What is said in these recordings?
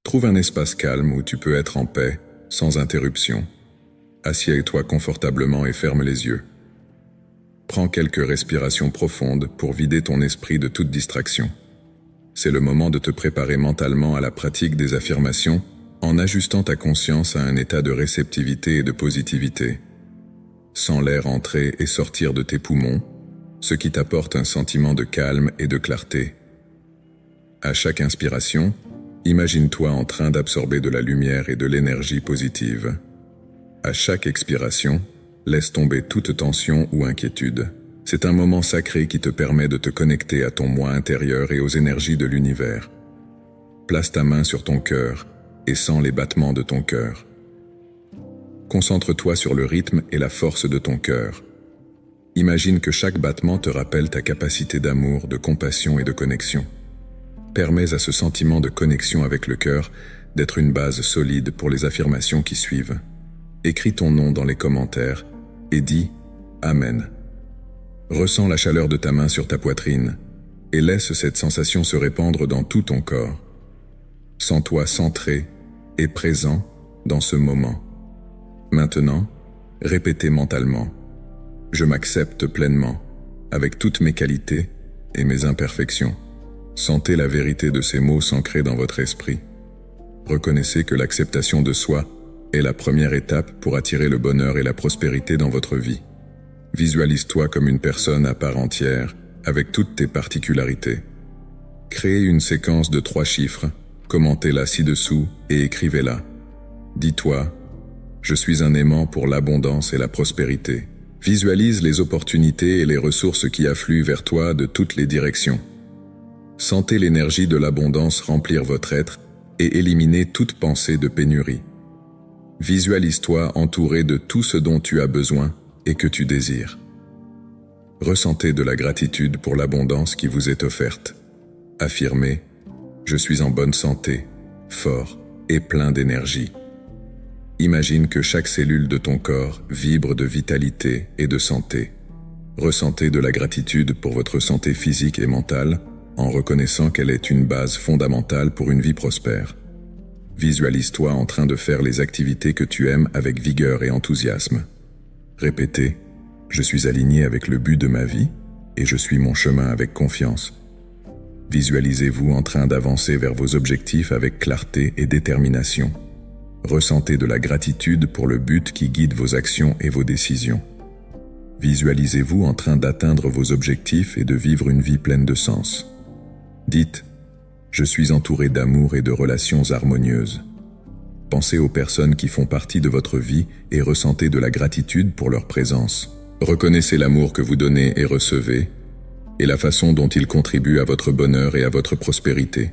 Trouve un espace calme où tu peux être en paix, sans interruption. Assieds-toi confortablement et ferme les yeux. Prends quelques respirations profondes pour vider ton esprit de toute distraction. C'est le moment de te préparer mentalement à la pratique des affirmations en ajustant ta conscience à un état de réceptivité et de positivité. Sens l'air entrer et sortir de tes poumons, ce qui t'apporte un sentiment de calme et de clarté. À chaque inspiration, imagine-toi en train d'absorber de la lumière et de l'énergie positive. À chaque expiration, laisse tomber toute tension ou inquiétude. C'est un moment sacré qui te permet de te connecter à ton moi intérieur et aux énergies de l'univers. Place ta main sur ton cœur et sens les battements de ton cœur. Concentre-toi sur le rythme et la force de ton cœur. Imagine que chaque battement te rappelle ta capacité d'amour, de compassion et de connexion. Permets à ce sentiment de connexion avec le cœur d'être une base solide pour les affirmations qui suivent. Écris ton nom dans les commentaires et dis « Amen ». Ressens la chaleur de ta main sur ta poitrine et laisse cette sensation se répandre dans tout ton corps. Sens-toi centré et présent dans ce moment. Maintenant, répétez mentalement « Je m'accepte pleinement, avec toutes mes qualités et mes imperfections ». Sentez la vérité de ces mots s'ancrer dans votre esprit. Reconnaissez que l'acceptation de soi est la première étape pour attirer le bonheur et la prospérité dans votre vie. Visualise-toi comme une personne à part entière, avec toutes tes particularités. Créez une séquence de 3 chiffres, commentez-la ci-dessous et écrivez-la. Dis-toi, je suis un aimant pour l'abondance et la prospérité. Visualise les opportunités et les ressources qui affluent vers toi de toutes les directions. Sentez l'énergie de l'abondance remplir votre être et éliminer toute pensée de pénurie. Visualise-toi entouré de tout ce dont tu as besoin et que tu désires. Ressentez de la gratitude pour l'abondance qui vous est offerte. Affirmez « Je suis en bonne santé, fort et plein d'énergie ». Imagine que chaque cellule de ton corps vibre de vitalité et de santé. Ressentez de la gratitude pour votre santé physique et mentale en reconnaissant qu'elle est une base fondamentale pour une vie prospère. Visualise-toi en train de faire les activités que tu aimes avec vigueur et enthousiasme. Répétez « Je suis aligné avec le but de ma vie et je suis mon chemin avec confiance ». Visualisez-vous en train d'avancer vers vos objectifs avec clarté et détermination. Ressentez de la gratitude pour le but qui guide vos actions et vos décisions. Visualisez-vous en train d'atteindre vos objectifs et de vivre une vie pleine de sens. Dites « Je suis entouré d'amour et de relations harmonieuses ». Pensez aux personnes qui font partie de votre vie et ressentez de la gratitude pour leur présence. Reconnaissez l'amour que vous donnez et recevez, et la façon dont il contribue à votre bonheur et à votre prospérité.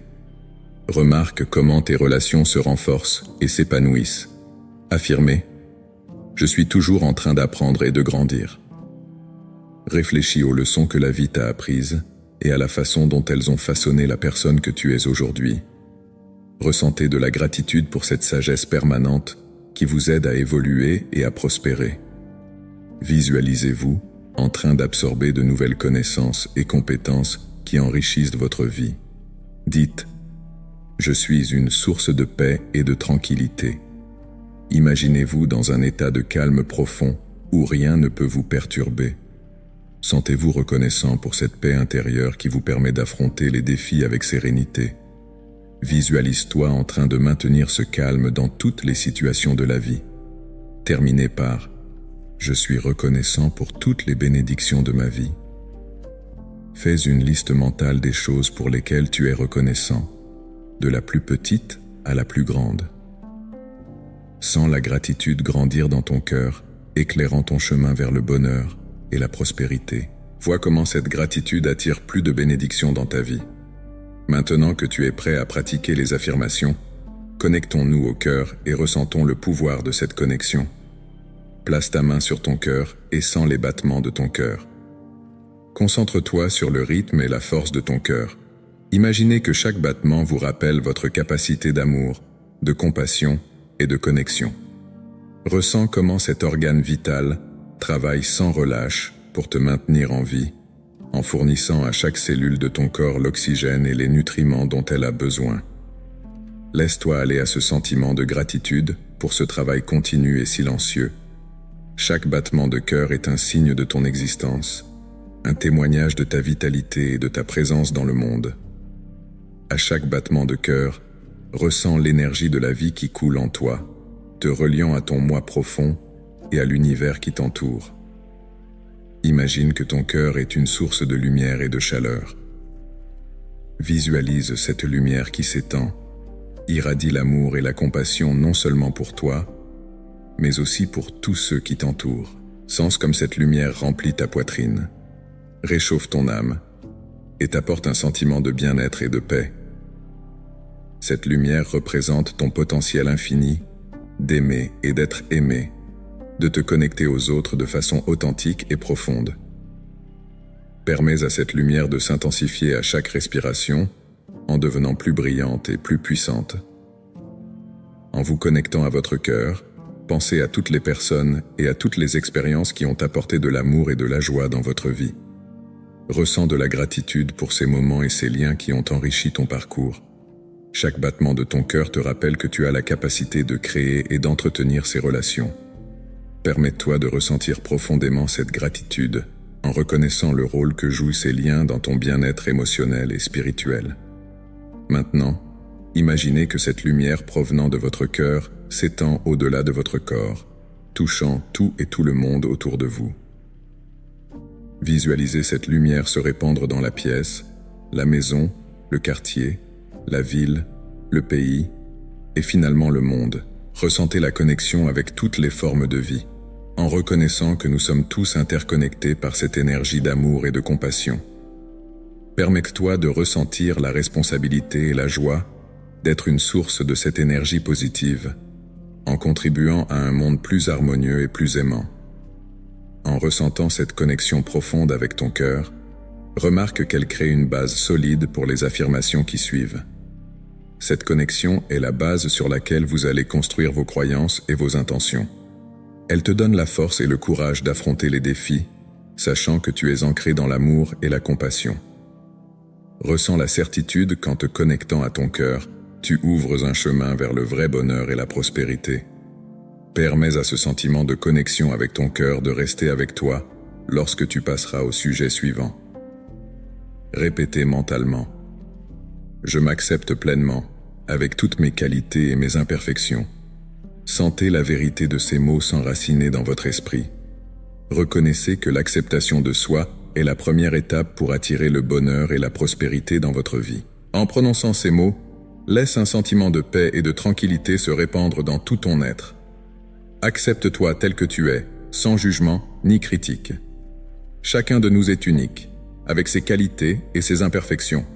Remarque comment tes relations se renforcent et s'épanouissent. Affirmez « Je suis toujours en train d'apprendre et de grandir ». Réfléchis aux leçons que la vie t'a apprises et à la façon dont elles ont façonné la personne que tu es aujourd'hui. Ressentez de la gratitude pour cette sagesse permanente qui vous aide à évoluer et à prospérer. Visualisez-vous en train d'absorber de nouvelles connaissances et compétences qui enrichissent votre vie. Dites « Je suis une source de paix et de tranquillité ». Imaginez-vous dans un état de calme profond où rien ne peut vous perturber. Sentez-vous reconnaissant pour cette paix intérieure qui vous permet d'affronter les défis avec sérénité. Visualise-toi en train de maintenir ce calme dans toutes les situations de la vie. Terminez par « Je suis reconnaissant pour toutes les bénédictions de ma vie ». Fais une liste mentale des choses pour lesquelles tu es reconnaissant, de la plus petite à la plus grande. Sens la gratitude grandir dans ton cœur, éclairant ton chemin vers le bonheur et la prospérité. Vois comment cette gratitude attire plus de bénédictions dans ta vie. Maintenant que tu es prêt à pratiquer les affirmations, connectons-nous au cœur et ressentons le pouvoir de cette connexion. Place ta main sur ton cœur et sens les battements de ton cœur. Concentre-toi sur le rythme et la force de ton cœur. Imaginez que chaque battement vous rappelle votre capacité d'amour, de compassion et de connexion. Ressens comment cet organe vital travaille sans relâche pour te maintenir en vie, en fournissant à chaque cellule de ton corps l'oxygène et les nutriments dont elle a besoin. Laisse-toi aller à ce sentiment de gratitude pour ce travail continu et silencieux. Chaque battement de cœur est un signe de ton existence, un témoignage de ta vitalité et de ta présence dans le monde. À chaque battement de cœur, ressens l'énergie de la vie qui coule en toi, te reliant à ton moi profond et à l'univers qui t'entoure. Imagine que ton cœur est une source de lumière et de chaleur. Visualise cette lumière qui s'étend, irradie l'amour et la compassion non seulement pour toi, mais aussi pour tous ceux qui t'entourent. Sens comme cette lumière remplit ta poitrine, réchauffe ton âme et t'apporte un sentiment de bien-être et de paix. Cette lumière représente ton potentiel infini d'aimer et d'être aimé, de te connecter aux autres de façon authentique et profonde. Permets à cette lumière de s'intensifier à chaque respiration en devenant plus brillante et plus puissante. En vous connectant à votre cœur, pensez à toutes les personnes et à toutes les expériences qui ont apporté de l'amour et de la joie dans votre vie. Ressens de la gratitude pour ces moments et ces liens qui ont enrichi ton parcours. Chaque battement de ton cœur te rappelle que tu as la capacité de créer et d'entretenir ces relations. Permets-toi de ressentir profondément cette gratitude en reconnaissant le rôle que jouent ces liens dans ton bien-être émotionnel et spirituel. Maintenant, imaginez que cette lumière provenant de votre cœur s'étend au-delà de votre corps, touchant tout et tout le monde autour de vous. Visualisez cette lumière se répandre dans la pièce, la maison, le quartier, la ville, le pays et finalement le monde. Ressentez la connexion avec toutes les formes de vie, en reconnaissant que nous sommes tous interconnectés par cette énergie d'amour et de compassion. Permets-toi de ressentir la responsabilité et la joie d'être une source de cette énergie positive, en contribuant à un monde plus harmonieux et plus aimant. En ressentant cette connexion profonde avec ton cœur, remarque qu'elle crée une base solide pour les affirmations qui suivent. Cette connexion est la base sur laquelle vous allez construire vos croyances et vos intentions. Elle te donne la force et le courage d'affronter les défis, sachant que tu es ancré dans l'amour et la compassion. Ressens la certitude qu'en te connectant à ton cœur, tu ouvres un chemin vers le vrai bonheur et la prospérité. Permets à ce sentiment de connexion avec ton cœur de rester avec toi lorsque tu passeras au sujet suivant. Répétez mentalement. Je m'accepte pleinement, avec toutes mes qualités et mes imperfections. Sentez la vérité de ces mots s'enraciner dans votre esprit. Reconnaissez que l'acceptation de soi est la première étape pour attirer le bonheur et la prospérité dans votre vie. En prononçant ces mots, laisse un sentiment de paix et de tranquillité se répandre dans tout ton être. Accepte-toi tel que tu es, sans jugement ni critique. Chacun de nous est unique, avec ses qualités et ses imperfections.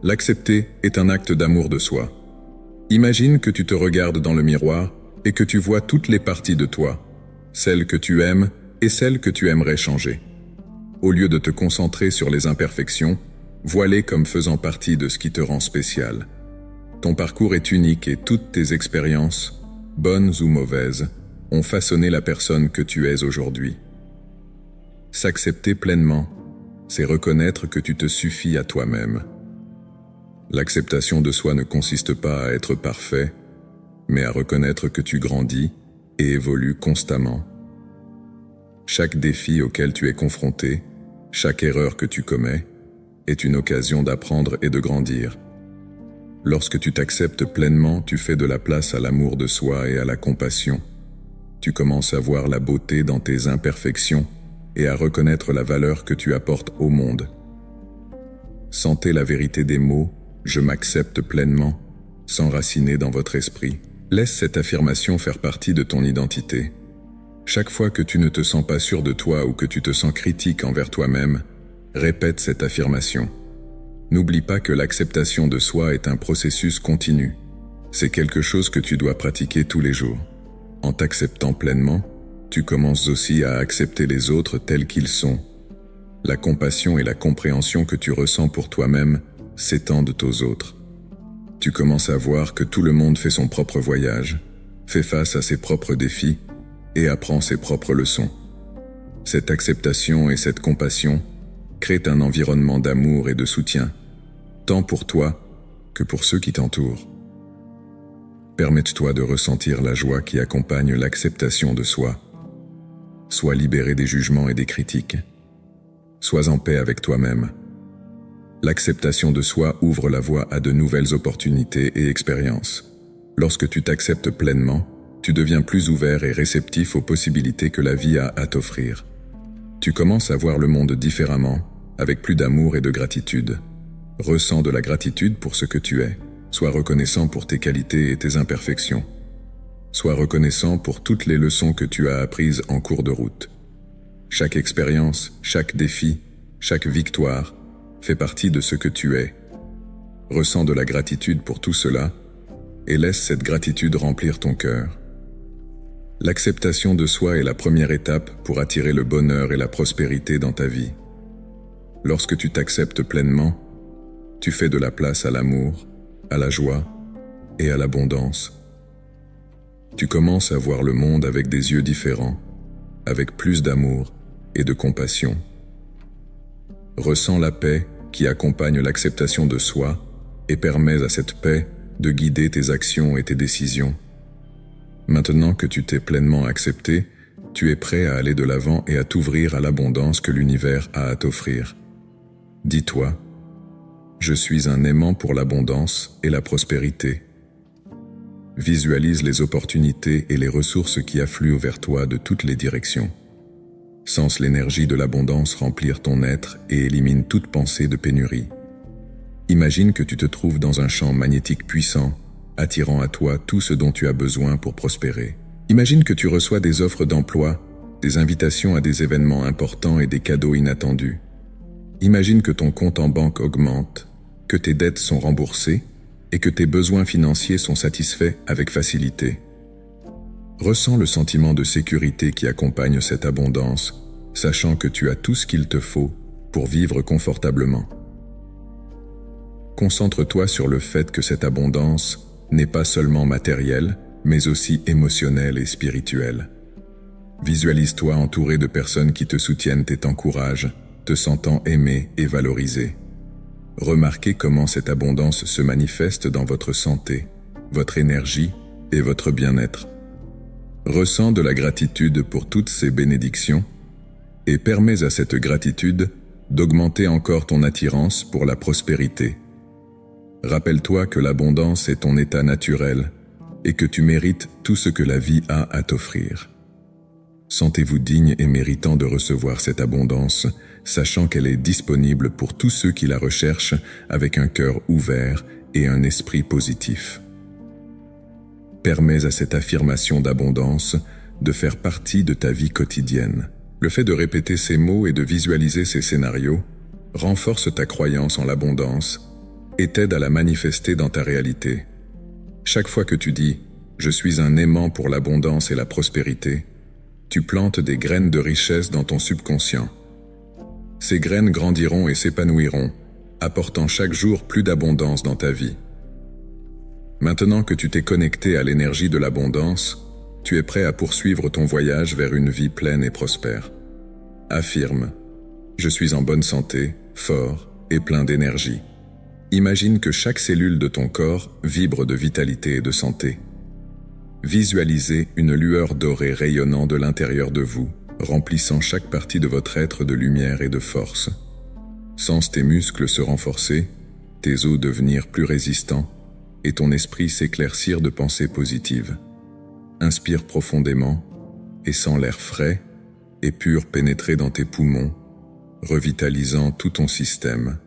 L'accepter est un acte d'amour de soi. Imagine que tu te regardes dans le miroir et que tu vois toutes les parties de toi, celles que tu aimes et celles que tu aimerais changer. Au lieu de te concentrer sur les imperfections, vois-les comme faisant partie de ce qui te rend spécial. Ton parcours est unique et toutes tes expériences, bonnes ou mauvaises, ont façonné la personne que tu es aujourd'hui. S'accepter pleinement, c'est reconnaître que tu te suffis à toi-même. L'acceptation de soi ne consiste pas à être parfait, mais à reconnaître que tu grandis et évolues constamment. Chaque défi auquel tu es confronté, chaque erreur que tu commets, est une occasion d'apprendre et de grandir. Lorsque tu t'acceptes pleinement, tu fais de la place à l'amour de soi et à la compassion. Tu commences à voir la beauté dans tes imperfections et à reconnaître la valeur que tu apportes au monde. Sentez la vérité des mots « Je m'accepte pleinement » s'enraciner dans votre esprit. Laisse cette affirmation faire partie de ton identité. Chaque fois que tu ne te sens pas sûr de toi ou que tu te sens critique envers toi-même, répète cette affirmation. N'oublie pas que l'acceptation de soi est un processus continu. C'est quelque chose que tu dois pratiquer tous les jours. En t'acceptant pleinement, tu commences aussi à accepter les autres tels qu'ils sont. La compassion et la compréhension que tu ressens pour toi-même s'étendent aux autres. Tu commences à voir que tout le monde fait son propre voyage, fait face à ses propres défis et apprend ses propres leçons. Cette acceptation et cette compassion créent un environnement d'amour et de soutien, tant pour toi que pour ceux qui t'entourent. Permette-toi de ressentir la joie qui accompagne l'acceptation de soi. Sois libéré des jugements et des critiques. Sois en paix avec toi-même. L'acceptation de soi ouvre la voie à de nouvelles opportunités et expériences. Lorsque tu t'acceptes pleinement, tu deviens plus ouvert et réceptif aux possibilités que la vie a à t'offrir. Tu commences à voir le monde différemment, avec plus d'amour et de gratitude. Ressens de la gratitude pour ce que tu es. Sois reconnaissant pour tes qualités et tes imperfections. Sois reconnaissant pour toutes les leçons que tu as apprises en cours de route. Chaque expérience, chaque défi, chaque victoire fait partie de ce que tu es. Ressens de la gratitude pour tout cela et laisse cette gratitude remplir ton cœur. L'acceptation de soi est la première étape pour attirer le bonheur et la prospérité dans ta vie. Lorsque tu t'acceptes pleinement, tu fais de la place à l'amour, à la joie et à l'abondance. Tu commences à voir le monde avec des yeux différents, avec plus d'amour et de compassion. Ressens la paix qui accompagne l'acceptation de soi et permet à cette paix de guider tes actions et tes décisions. Maintenant que tu t'es pleinement accepté, tu es prêt à aller de l'avant et à t'ouvrir à l'abondance que l'univers a à t'offrir. Dis-toi, je suis un aimant pour l'abondance et la prospérité. Visualise les opportunités et les ressources qui affluent vers toi de toutes les directions. Sens l'énergie de l'abondance remplir ton être et élimine toute pensée de pénurie. Imagine que tu te trouves dans un champ magnétique puissant, attirant à toi tout ce dont tu as besoin pour prospérer. Imagine que tu reçois des offres d'emploi, des invitations à des événements importants et des cadeaux inattendus. Imagine que ton compte en banque augmente, que tes dettes sont remboursées et que tes besoins financiers sont satisfaits avec facilité. Ressens le sentiment de sécurité qui accompagne cette abondance, sachant que tu as tout ce qu'il te faut pour vivre confortablement. Concentre-toi sur le fait que cette abondance n'est pas seulement matérielle, mais aussi émotionnelle et spirituelle. Visualise-toi entouré de personnes qui te soutiennent et t'encouragent, te sentant aimé et valorisé. Remarquez comment cette abondance se manifeste dans votre santé, votre énergie et votre bien-être. Ressens de la gratitude pour toutes ces bénédictions et permets à cette gratitude d'augmenter encore ton attirance pour la prospérité. Rappelle-toi que l'abondance est ton état naturel et que tu mérites tout ce que la vie a à t'offrir. Sentez-vous digne et méritant de recevoir cette abondance, sachant qu'elle est disponible pour tous ceux qui la recherchent avec un cœur ouvert et un esprit positif. Permets à cette affirmation d'abondance de faire partie de ta vie quotidienne. Le fait de répéter ces mots et de visualiser ces scénarios renforce ta croyance en l'abondance et t'aide à la manifester dans ta réalité. Chaque fois que tu dis « Je suis un aimant pour l'abondance et la prospérité », tu plantes des graines de richesse dans ton subconscient. Ces graines grandiront et s'épanouiront, apportant chaque jour plus d'abondance dans ta vie. Maintenant que tu t'es connecté à l'énergie de l'abondance, tu es prêt à poursuivre ton voyage vers une vie pleine et prospère. Affirme « Je suis en bonne santé, fort et plein d'énergie ». Imagine que chaque cellule de ton corps vibre de vitalité et de santé. Visualisez une lueur dorée rayonnant de l'intérieur de vous, remplissant chaque partie de votre être de lumière et de force. Sens tes muscles se renforcer, tes os devenir plus résistants et ton esprit s'éclaircir de pensées positives. Inspire profondément et sens l'air frais et pur pénétrer dans tes poumons, revitalisant tout ton système.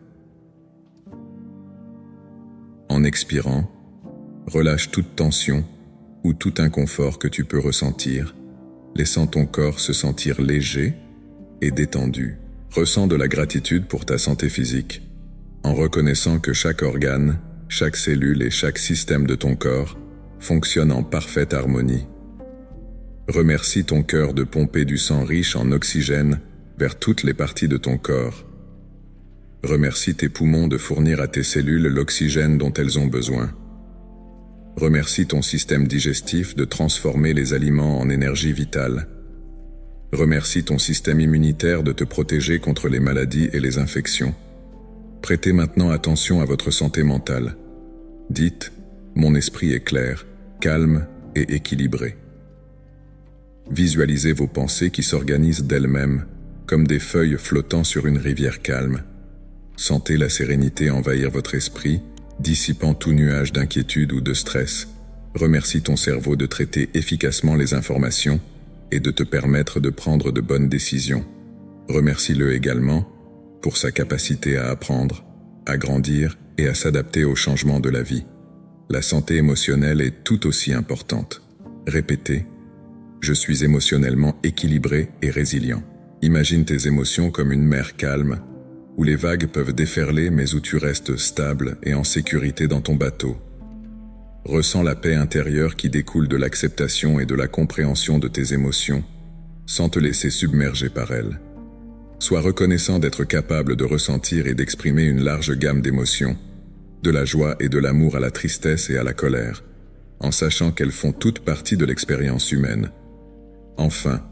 En expirant, relâche toute tension ou tout inconfort que tu peux ressentir, laissant ton corps se sentir léger et détendu. Ressens de la gratitude pour ta santé physique, en reconnaissant que chaque organe, chaque cellule et chaque système de ton corps fonctionnent en parfaite harmonie. Remercie ton cœur de pomper du sang riche en oxygène vers toutes les parties de ton corps. Remercie tes poumons de fournir à tes cellules l'oxygène dont elles ont besoin. Remercie ton système digestif de transformer les aliments en énergie vitale. Remercie ton système immunitaire de te protéger contre les maladies et les infections. Prêtez maintenant attention à votre santé mentale. Dites « Mon esprit est clair calme et équilibré. Visualisez vos pensées qui s'organisent d'elles-mêmes comme des feuilles flottant sur une rivière calme. Sentez la sérénité envahir votre esprit, dissipant tout nuage d'inquiétude ou de stress. Remercie ton cerveau de traiter efficacement les informations et de te permettre de prendre de bonnes décisions. Remercie-le également pour sa capacité à apprendre, à grandir et à s'adapter aux changements de la vie. La santé émotionnelle est tout aussi importante. Répétez « Je suis émotionnellement équilibré et résilient ». Imagine tes émotions comme une mer calme, où les vagues peuvent déferler mais où tu restes stable et en sécurité dans ton bateau. Ressens la paix intérieure qui découle de l'acceptation et de la compréhension de tes émotions, sans te laisser submerger par elles. Sois reconnaissant d'être capable de ressentir et d'exprimer une large gamme d'émotions, de la joie et de l'amour à la tristesse et à la colère, en sachant qu'elles font toutes partie de l'expérience humaine. Enfin,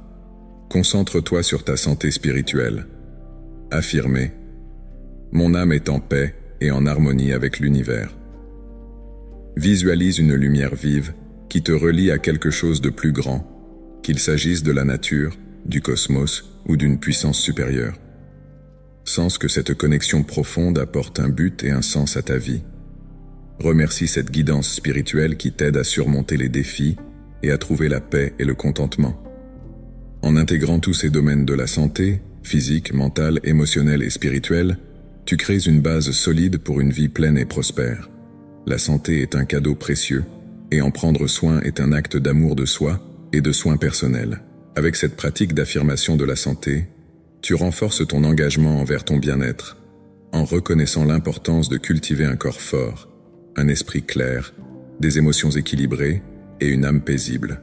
concentre-toi sur ta santé spirituelle. Affirmez « Mon âme est en paix et en harmonie avec l'univers ». Visualise une lumière vive qui te relie à quelque chose de plus grand, qu'il s'agisse de la nature, du cosmos ou d'une puissance supérieure. Sens que cette connexion profonde apporte un but et un sens à ta vie. Remercie cette guidance spirituelle qui t'aide à surmonter les défis et à trouver la paix et le contentement. En intégrant tous ces domaines de la santé, physique, mentale, émotionnelle et spirituelle, tu crées une base solide pour une vie pleine et prospère. La santé est un cadeau précieux, et en prendre soin est un acte d'amour de soi et de soins personnels. Avec cette pratique d'affirmation de la santé, tu renforces ton engagement envers ton bien-être, en reconnaissant l'importance de cultiver un corps fort, un esprit clair, des émotions équilibrées et une âme paisible.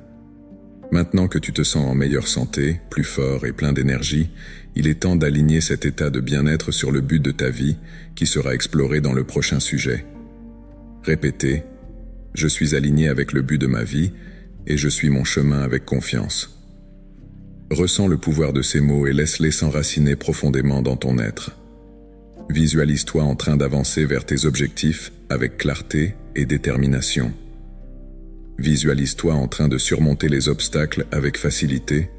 Maintenant que tu te sens en meilleure santé, plus fort et plein d'énergie, il est temps d'aligner cet état de bien-être sur le but de ta vie qui sera exploré dans le prochain sujet. Répétez « Je suis aligné avec le but de ma vie et je suis mon chemin avec confiance ». Ressens le pouvoir de ces mots et laisse-les s'enraciner profondément dans ton être. Visualise-toi en train d'avancer vers tes objectifs avec clarté et détermination. Visualise-toi en train de surmonter les obstacles avec facilité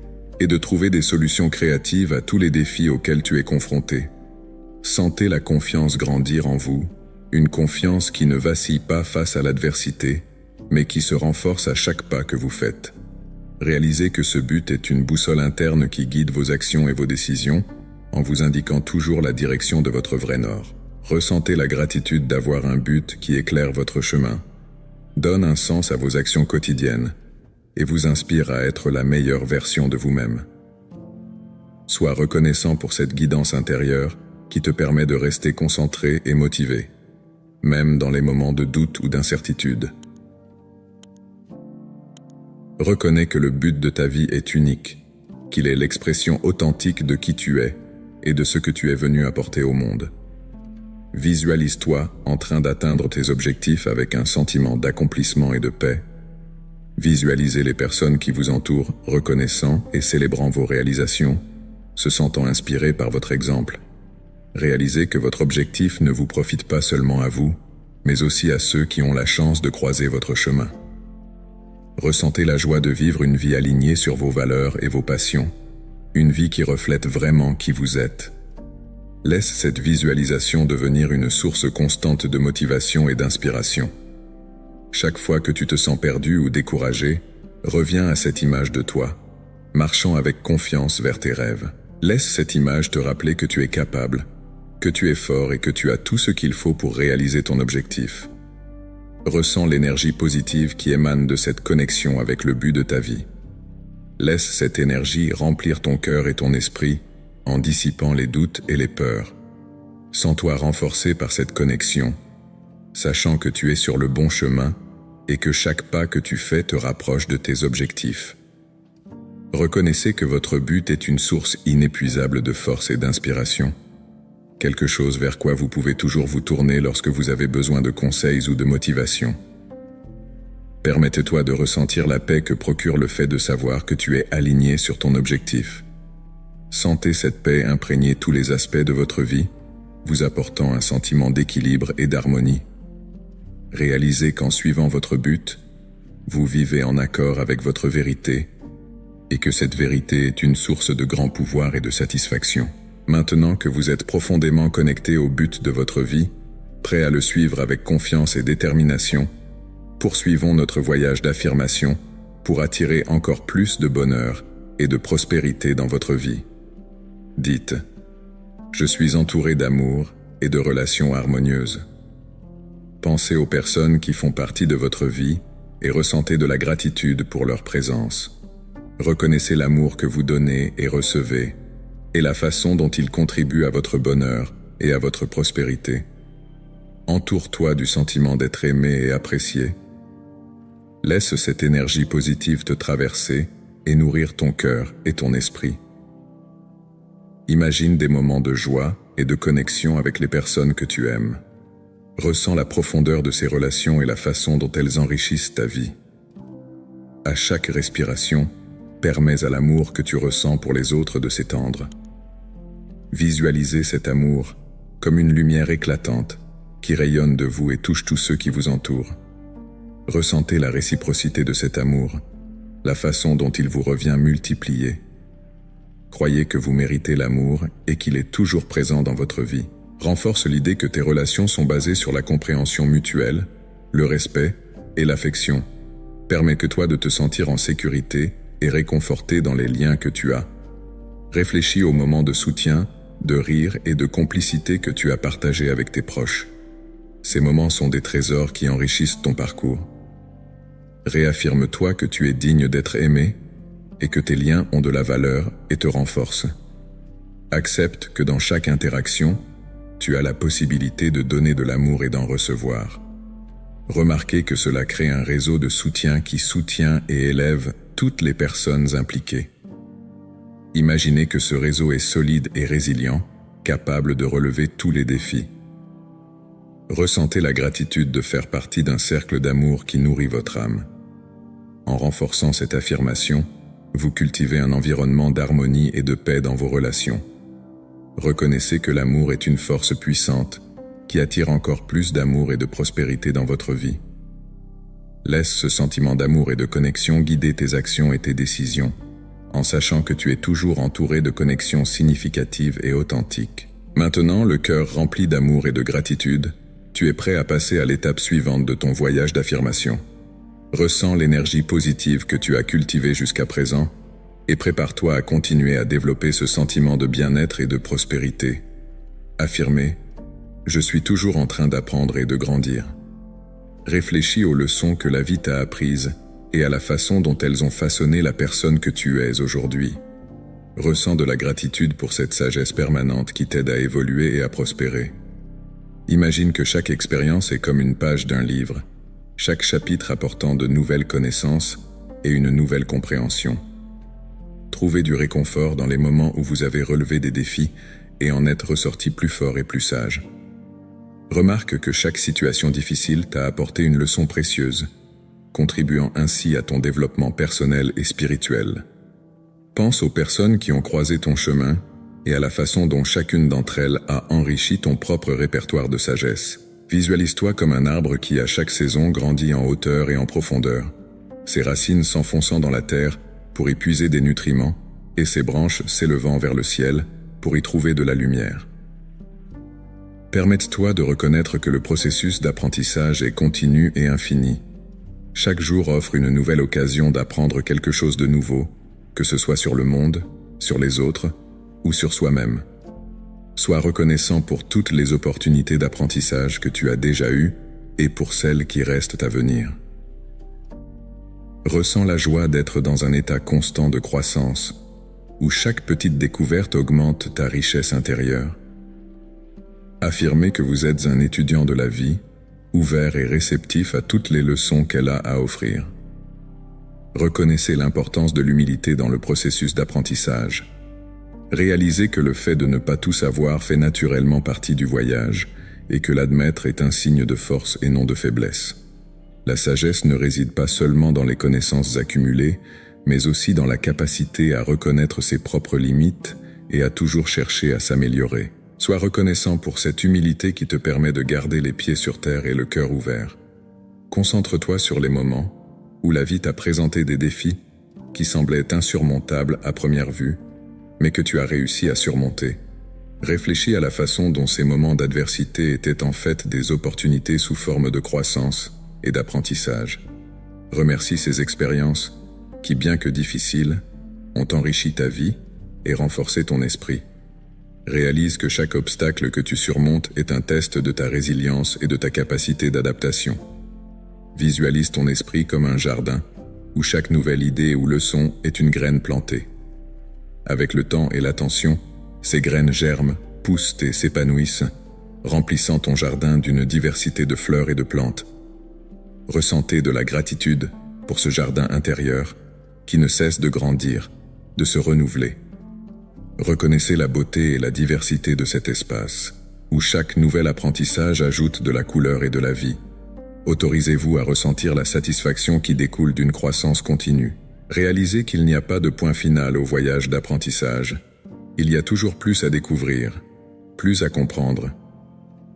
et de trouver des solutions créatives à tous les défis auxquels tu es confronté. Sentez la confiance grandir en vous, une confiance qui ne vacille pas face à l'adversité, mais qui se renforce à chaque pas que vous faites. Réalisez que ce but est une boussole interne qui guide vos actions et vos décisions, en vous indiquant toujours la direction de votre vrai nord. Ressentez la gratitude d'avoir un but qui éclaire votre chemin, donne un sens à vos actions quotidiennes et vous inspire à être la meilleure version de vous-même. Sois reconnaissant pour cette guidance intérieure qui te permet de rester concentré et motivé, même dans les moments de doute ou d'incertitude. Reconnais que le but de ta vie est unique, qu'il est l'expression authentique de qui tu es et de ce que tu es venu apporter au monde. Visualise-toi en train d'atteindre tes objectifs avec un sentiment d'accomplissement et de paix. Visualisez les personnes qui vous entourent, reconnaissant et célébrant vos réalisations, se sentant inspirés par votre exemple. Réalisez que votre objectif ne vous profite pas seulement à vous, mais aussi à ceux qui ont la chance de croiser votre chemin. Ressentez la joie de vivre une vie alignée sur vos valeurs et vos passions, une vie qui reflète vraiment qui vous êtes. Laisse cette visualisation devenir une source constante de motivation et d'inspiration. Chaque fois que tu te sens perdu ou découragé, reviens à cette image de toi, marchant avec confiance vers tes rêves. Laisse cette image te rappeler que tu es capable, que tu es fort et que tu as tout ce qu'il faut pour réaliser ton objectif. Ressens l'énergie positive qui émane de cette connexion avec le but de ta vie. Laisse cette énergie remplir ton cœur et ton esprit en dissipant les doutes et les peurs. Sens-toi renforcé par cette connexion, sachant que tu es sur le bon chemin et que chaque pas que tu fais te rapproche de tes objectifs. Reconnaissez que votre but est une source inépuisable de force et d'inspiration, quelque chose vers quoi vous pouvez toujours vous tourner lorsque vous avez besoin de conseils ou de motivation. Permette-toi de ressentir la paix que procure le fait de savoir que tu es aligné sur ton objectif. Sentez cette paix imprégner tous les aspects de votre vie, vous apportant un sentiment d'équilibre et d'harmonie. Réalisez qu'en suivant votre but, vous vivez en accord avec votre vérité et que cette vérité est une source de grand pouvoir et de satisfaction. Maintenant que vous êtes profondément connecté au but de votre vie, prêt à le suivre avec confiance et détermination, poursuivons notre voyage d'affirmation pour attirer encore plus de bonheur et de prospérité dans votre vie. Dites « Je suis entouré d'amour et de relations harmonieuses ». Pensez aux personnes qui font partie de votre vie et ressentez de la gratitude pour leur présence. Reconnaissez l'amour que vous donnez et recevez et la façon dont il contribue à votre bonheur et à votre prospérité. Entoure-toi du sentiment d'être aimé et apprécié. Laisse cette énergie positive te traverser et nourrir ton cœur et ton esprit. Imagine des moments de joie et de connexion avec les personnes que tu aimes. Ressens la profondeur de ces relations et la façon dont elles enrichissent ta vie. À chaque respiration, permets à l'amour que tu ressens pour les autres de s'étendre. Visualisez cet amour comme une lumière éclatante qui rayonne de vous et touche tous ceux qui vous entourent. Ressentez la réciprocité de cet amour, la façon dont il vous revient multiplié. Croyez que vous méritez l'amour et qu'il est toujours présent dans votre vie. Renforce l'idée que tes relations sont basées sur la compréhension mutuelle, le respect et l'affection. Permets-toi de te sentir en sécurité et réconforté dans les liens que tu as. Réfléchis aux moments de soutien, de rire et de complicité que tu as partagés avec tes proches. Ces moments sont des trésors qui enrichissent ton parcours. Réaffirme-toi que tu es digne d'être aimé et que tes liens ont de la valeur et te renforcent. Accepte que dans chaque interaction, tu as la possibilité de donner de l'amour et d'en recevoir. Remarquez que cela crée un réseau de soutien qui soutient et élève toutes les personnes impliquées. Imaginez que ce réseau est solide et résilient, capable de relever tous les défis. Ressentez la gratitude de faire partie d'un cercle d'amour qui nourrit votre âme. En renforçant cette affirmation, vous cultivez un environnement d'harmonie et de paix dans vos relations. Reconnaissez que l'amour est une force puissante qui attire encore plus d'amour et de prospérité dans votre vie. Laisse ce sentiment d'amour et de connexion guider tes actions et tes décisions, en sachant que tu es toujours entouré de connexions significatives et authentiques. Maintenant, le cœur rempli d'amour et de gratitude, tu es prêt à passer à l'étape suivante de ton voyage d'affirmation. Ressens l'énergie positive que tu as cultivée jusqu'à présent et prépare-toi à continuer à développer ce sentiment de bien-être et de prospérité. Affirmez « Je suis toujours en train d'apprendre et de grandir ». Réfléchis aux leçons que la vie t'a apprises et à la façon dont elles ont façonné la personne que tu es aujourd'hui. Ressens de la gratitude pour cette sagesse permanente qui t'aide à évoluer et à prospérer. Imagine que chaque expérience est comme une page d'un livre, chaque chapitre apportant de nouvelles connaissances et une nouvelle compréhension. Trouvez du réconfort dans les moments où vous avez relevé des défis et en êtes ressorti plus fort et plus sage. Remarque que chaque situation difficile t'a apporté une leçon précieuse, contribuant ainsi à ton développement personnel et spirituel. Pense aux personnes qui ont croisé ton chemin et à la façon dont chacune d'entre elles a enrichi ton propre répertoire de sagesse. Visualise-toi comme un arbre qui, à chaque saison, grandit en hauteur et en profondeur, ses racines s'enfonçant dans la terre pour y puiser des nutriments, et ses branches s'élevant vers le ciel pour y trouver de la lumière. Permette-toi de reconnaître que le processus d'apprentissage est continu et infini. Chaque jour offre une nouvelle occasion d'apprendre quelque chose de nouveau, que ce soit sur le monde, sur les autres ou sur soi-même. Sois reconnaissant pour toutes les opportunités d'apprentissage que tu as déjà eues et pour celles qui restent à venir. Ressens la joie d'être dans un état constant de croissance, où chaque petite découverte augmente ta richesse intérieure. Affirmez que vous êtes un étudiant de la vie, ouvert et réceptif à toutes les leçons qu'elle a à offrir. Reconnaissez l'importance de l'humilité dans le processus d'apprentissage. Réalisez que le fait de ne pas tout savoir fait naturellement partie du voyage et que l'admettre est un signe de force et non de faiblesse. La sagesse ne réside pas seulement dans les connaissances accumulées, mais aussi dans la capacité à reconnaître ses propres limites et à toujours chercher à s'améliorer. Sois reconnaissant pour cette humilité qui te permet de garder les pieds sur terre et le cœur ouvert. Concentre-toi sur les moments où la vie t'a présenté des défis qui semblaient insurmontables à première vue, mais que tu as réussi à surmonter. Réfléchis à la façon dont ces moments d'adversité étaient en fait des opportunités sous forme de croissance et d'apprentissage. Remercie ces expériences qui, bien que difficiles, ont enrichi ta vie et renforcé ton esprit. Réalise que chaque obstacle que tu surmontes est un test de ta résilience et de ta capacité d'adaptation. Visualise ton esprit comme un jardin, où chaque nouvelle idée ou leçon est une graine plantée. Avec le temps et l'attention, ces graines germent, poussent et s'épanouissent, remplissant ton jardin d'une diversité de fleurs et de plantes. Ressentez de la gratitude pour ce jardin intérieur qui ne cesse de grandir, de se renouveler. Reconnaissez la beauté et la diversité de cet espace, où chaque nouvel apprentissage ajoute de la couleur et de la vie. Autorisez-vous à ressentir la satisfaction qui découle d'une croissance continue. Réalisez qu'il n'y a pas de point final au voyage d'apprentissage. Il y a toujours plus à découvrir, plus à comprendre.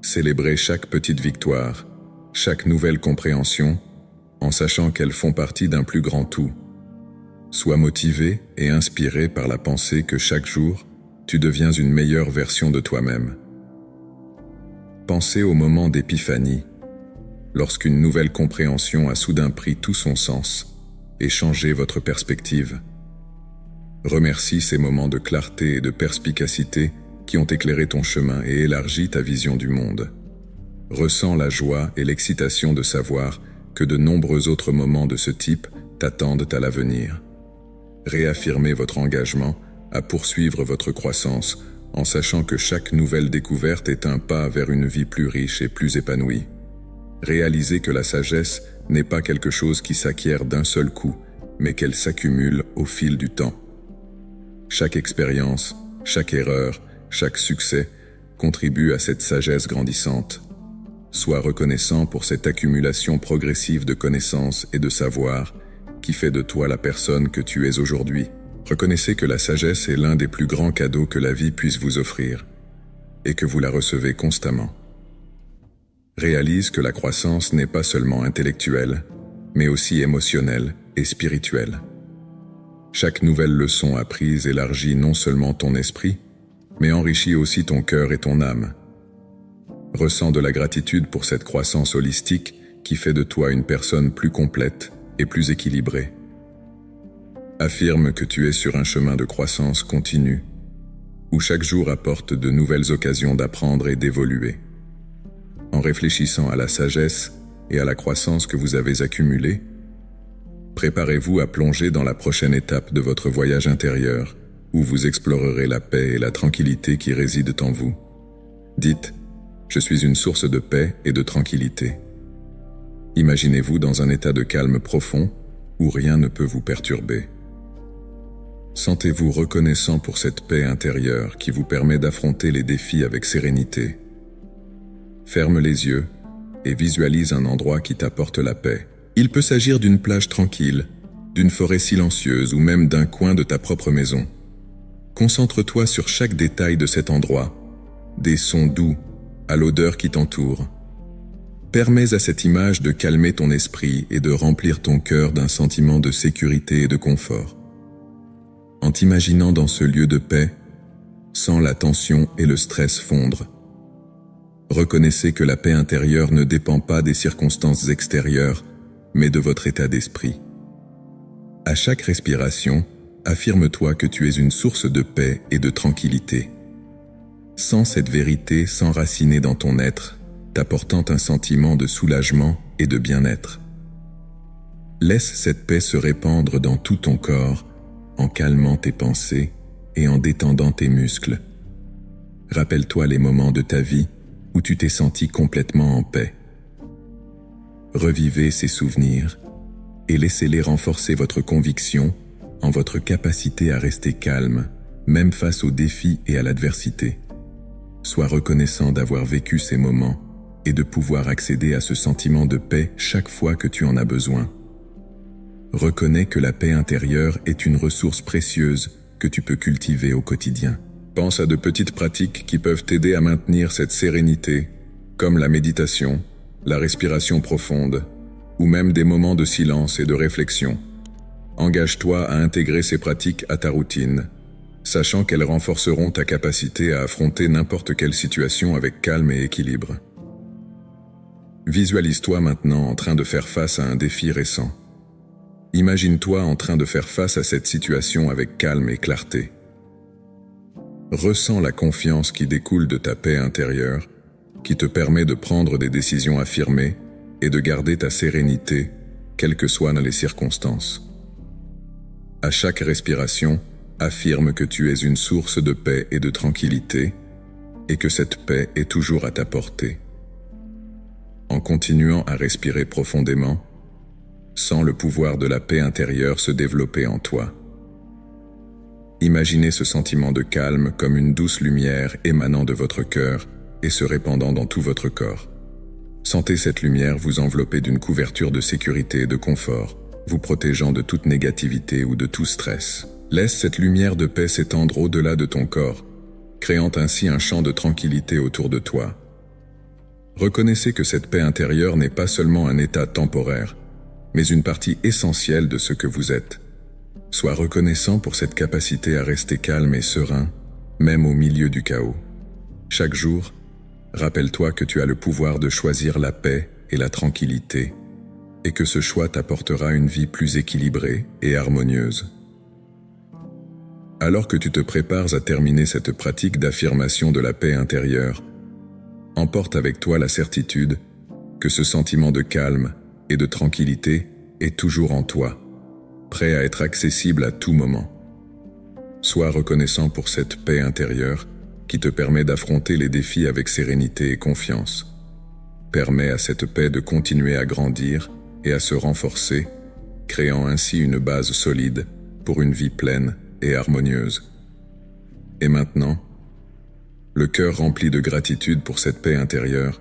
Célébrez chaque petite victoire, chaque nouvelle compréhension, en sachant qu'elles font partie d'un plus grand tout. Sois motivé et inspiré par la pensée que chaque jour, tu deviens une meilleure version de toi-même. Pensez au moment d'épiphanie, lorsqu'une nouvelle compréhension a soudain pris tout son sens et changé votre perspective. Remercie ces moments de clarté et de perspicacité qui ont éclairé ton chemin et élargi ta vision du monde. Ressens la joie et l'excitation de savoir que de nombreux autres moments de ce type t'attendent à l'avenir. Réaffirmez votre engagement à poursuivre votre croissance en sachant que chaque nouvelle découverte est un pas vers une vie plus riche et plus épanouie. Réalisez que la sagesse n'est pas quelque chose qui s'acquiert d'un seul coup, mais qu'elle s'accumule au fil du temps. Chaque expérience, chaque erreur, chaque succès contribue à cette sagesse grandissante. Sois reconnaissant pour cette accumulation progressive de connaissances et de savoir qui fait de toi la personne que tu es aujourd'hui. Reconnaissez que la sagesse est l'un des plus grands cadeaux que la vie puisse vous offrir, et que vous la recevez constamment. Réalise que la croissance n'est pas seulement intellectuelle, mais aussi émotionnelle et spirituelle. Chaque nouvelle leçon apprise élargit non seulement ton esprit, mais enrichit aussi ton cœur et ton âme. Ressens de la gratitude pour cette croissance holistique qui fait de toi une personne plus complète et plus équilibrée. Affirme que tu es sur un chemin de croissance continue, où chaque jour apporte de nouvelles occasions d'apprendre et d'évoluer. En réfléchissant à la sagesse et à la croissance que vous avez accumulée, préparez-vous à plonger dans la prochaine étape de votre voyage intérieur, où vous explorerez la paix et la tranquillité qui résident en vous. Dites « Je suis une source de paix et de tranquillité ». Imaginez-vous dans un état de calme profond où rien ne peut vous perturber. Sentez-vous reconnaissant pour cette paix intérieure qui vous permet d'affronter les défis avec sérénité. Ferme les yeux et visualise un endroit qui t'apporte la paix. Il peut s'agir d'une plage tranquille, d'une forêt silencieuse ou même d'un coin de ta propre maison. Concentre-toi sur chaque détail de cet endroit, des sons doux, à l'odeur qui t'entoure. Permets à cette image de calmer ton esprit et de remplir ton cœur d'un sentiment de sécurité et de confort. En t'imaginant dans ce lieu de paix, sens la tension et le stress fondre. Reconnaissez que la paix intérieure ne dépend pas des circonstances extérieures, mais de votre état d'esprit. À chaque respiration, affirme-toi que tu es une source de paix et de tranquillité. Sens cette vérité s'enraciner dans ton être, t'apportant un sentiment de soulagement et de bien-être. Laisse cette paix se répandre dans tout ton corps, en calmant tes pensées et en détendant tes muscles. Rappelle-toi les moments de ta vie où tu t'es senti complètement en paix. Revivez ces souvenirs et laissez-les renforcer votre conviction en votre capacité à rester calme, même face aux défis et à l'adversité. Sois reconnaissant d'avoir vécu ces moments et de pouvoir accéder à ce sentiment de paix chaque fois que tu en as besoin. Reconnais que la paix intérieure est une ressource précieuse que tu peux cultiver au quotidien. Pense à de petites pratiques qui peuvent t'aider à maintenir cette sérénité, comme la méditation, la respiration profonde, ou même des moments de silence et de réflexion. Engage-toi à intégrer ces pratiques à ta routine, sachant qu'elles renforceront ta capacité à affronter n'importe quelle situation avec calme et équilibre. Visualise-toi maintenant en train de faire face à un défi récent. Imagine-toi en train de faire face à cette situation avec calme et clarté. Ressens la confiance qui découle de ta paix intérieure, qui te permet de prendre des décisions affirmées et de garder ta sérénité, quelles que soient les circonstances. À chaque respiration, affirme que tu es une source de paix et de tranquillité, et que cette paix est toujours à ta portée. En continuant à respirer profondément, sens le pouvoir de la paix intérieure se développer en toi. Imaginez ce sentiment de calme comme une douce lumière émanant de votre cœur et se répandant dans tout votre corps. Sentez cette lumière vous envelopper d'une couverture de sécurité et de confort, vous protégeant de toute négativité ou de tout stress. Laisse cette lumière de paix s'étendre au-delà de ton corps, créant ainsi un champ de tranquillité autour de toi. Reconnaissez que cette paix intérieure n'est pas seulement un état temporaire, mais une partie essentielle de ce que vous êtes. Sois reconnaissant pour cette capacité à rester calme et serein, même au milieu du chaos. Chaque jour, rappelle-toi que tu as le pouvoir de choisir la paix et la tranquillité, et que ce choix t'apportera une vie plus équilibrée et harmonieuse. Alors que tu te prépares à terminer cette pratique d'affirmation de la paix intérieure, emporte avec toi la certitude que ce sentiment de calme et de tranquillité est toujours en toi, prêt à être accessible à tout moment. Sois reconnaissant pour cette paix intérieure qui te permet d'affronter les défis avec sérénité et confiance. Permets à cette paix de continuer à grandir et à se renforcer, créant ainsi une base solide pour une vie pleine et harmonieuse. Et maintenant, le cœur rempli de gratitude pour cette paix intérieure,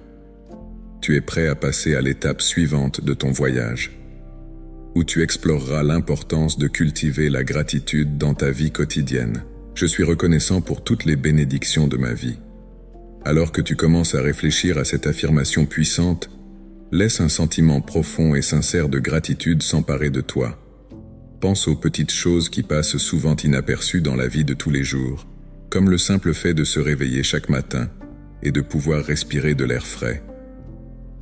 tu es prêt à passer à l'étape suivante de ton voyage, où tu exploreras l'importance de cultiver la gratitude dans ta vie quotidienne. Je suis reconnaissant pour toutes les bénédictions de ma vie. Alors que tu commences à réfléchir à cette affirmation puissante, laisse un sentiment profond et sincère de gratitude s'emparer de toi. Pense aux petites choses qui passent souvent inaperçues dans la vie de tous les jours, comme le simple fait de se réveiller chaque matin et de pouvoir respirer de l'air frais.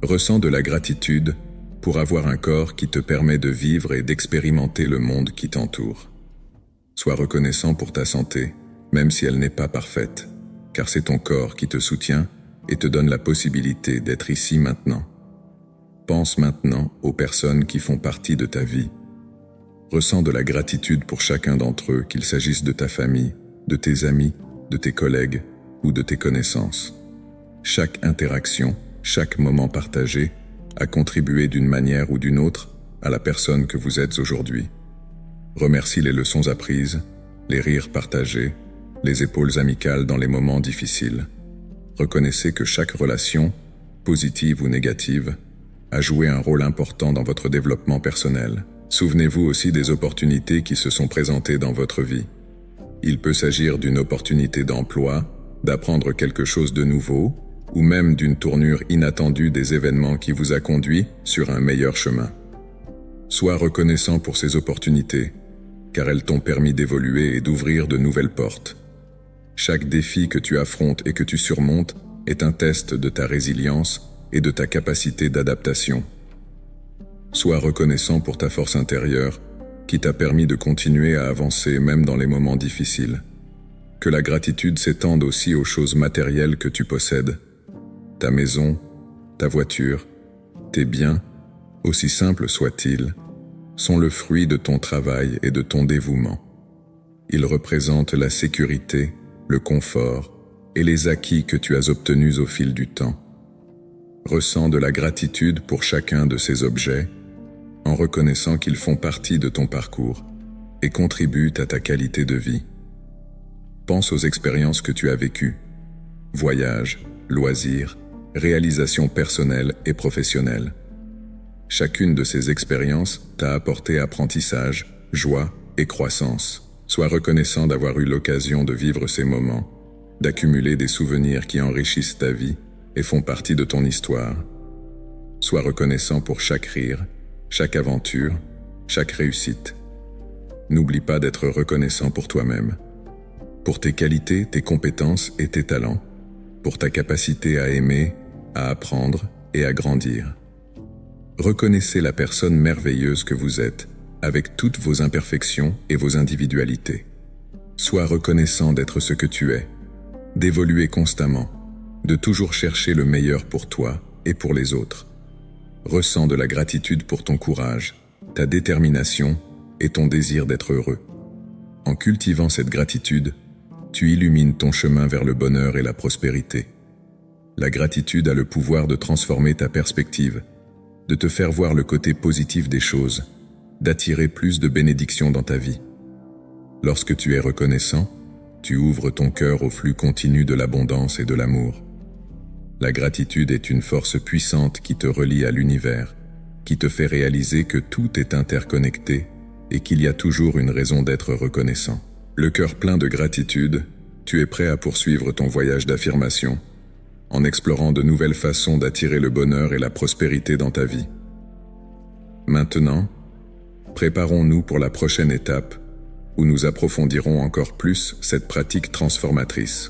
Ressens de la gratitude pour avoir un corps qui te permet de vivre et d'expérimenter le monde qui t'entoure. Sois reconnaissant pour ta santé, même si elle n'est pas parfaite, car c'est ton corps qui te soutient et te donne la possibilité d'être ici maintenant. Pense maintenant aux personnes qui font partie de ta vie. Ressens de la gratitude pour chacun d'entre eux, qu'il s'agisse de ta famille, de tes amis, de tes collègues ou de tes connaissances. Chaque interaction, chaque moment partagé a contribué d'une manière ou d'une autre à la personne que vous êtes aujourd'hui. Remercie les leçons apprises, les rires partagés, les épaules amicales dans les moments difficiles. Reconnaissez que chaque relation, positive ou négative, a joué un rôle important dans votre développement personnel. Souvenez-vous aussi des opportunités qui se sont présentées dans votre vie. Il peut s'agir d'une opportunité d'emploi, d'apprendre quelque chose de nouveau, ou même d'une tournure inattendue des événements qui vous a conduit sur un meilleur chemin. Sois reconnaissant pour ces opportunités, car elles t'ont permis d'évoluer et d'ouvrir de nouvelles portes. Chaque défi que tu affrontes et que tu surmontes est un test de ta résilience et de ta capacité d'adaptation. Sois reconnaissant pour ta force intérieure, qui t'a permis de continuer à avancer même dans les moments difficiles. Que la gratitude s'étende aussi aux choses matérielles que tu possèdes. Ta maison, ta voiture, tes biens, aussi simples soient-ils, sont le fruit de ton travail et de ton dévouement. Ils représentent la sécurité, le confort et les acquis que tu as obtenus au fil du temps. Ressens de la gratitude pour chacun de ces objets, en reconnaissant qu'ils font partie de ton parcours et contribuent à ta qualité de vie. Pense aux expériences que tu as vécues, voyages, loisirs, réalisations personnelles et professionnelles. Chacune de ces expériences t'a apporté apprentissage, joie et croissance. Sois reconnaissant d'avoir eu l'occasion de vivre ces moments, d'accumuler des souvenirs qui enrichissent ta vie et font partie de ton histoire. Sois reconnaissant pour chaque rire, chaque aventure, chaque réussite. N'oublie pas d'être reconnaissant pour toi-même, pour tes qualités, tes compétences et tes talents, pour ta capacité à aimer, à apprendre et à grandir. Reconnaissez la personne merveilleuse que vous êtes, avec toutes vos imperfections et vos individualités. Sois reconnaissant d'être ce que tu es, d'évoluer constamment, de toujours chercher le meilleur pour toi et pour les autres. Ressens de la gratitude pour ton courage, ta détermination et ton désir d'être heureux. En cultivant cette gratitude, tu illumines ton chemin vers le bonheur et la prospérité. La gratitude a le pouvoir de transformer ta perspective, de te faire voir le côté positif des choses, d'attirer plus de bénédictions dans ta vie. Lorsque tu es reconnaissant, tu ouvres ton cœur au flux continu de l'abondance et de l'amour. La gratitude est une force puissante qui te relie à l'univers, qui te fait réaliser que tout est interconnecté et qu'il y a toujours une raison d'être reconnaissant. Le cœur plein de gratitude, tu es prêt à poursuivre ton voyage d'affirmation, en explorant de nouvelles façons d'attirer le bonheur et la prospérité dans ta vie. Maintenant, préparons-nous pour la prochaine étape, où nous approfondirons encore plus cette pratique transformatrice.